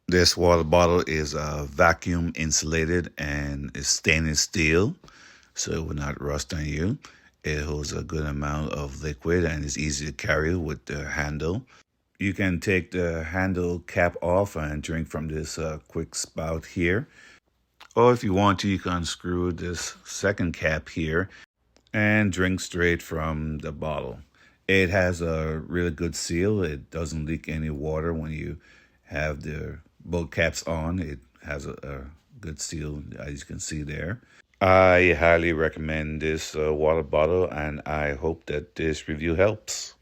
This water bottle is vacuum insulated and is stainless steel, so it will not rust on you. It holds a good amount of liquid and is easy to carry with the handle. You can take the handle cap off and drink from this quick spout here. Or if you want to, you can unscrew this second cap here and drink straight from the bottle. It has a really good seal. It doesn't leak any water when you have the both caps on. It has a good seal, as you can see there. I highly recommend this water bottle, and I hope that this review helps.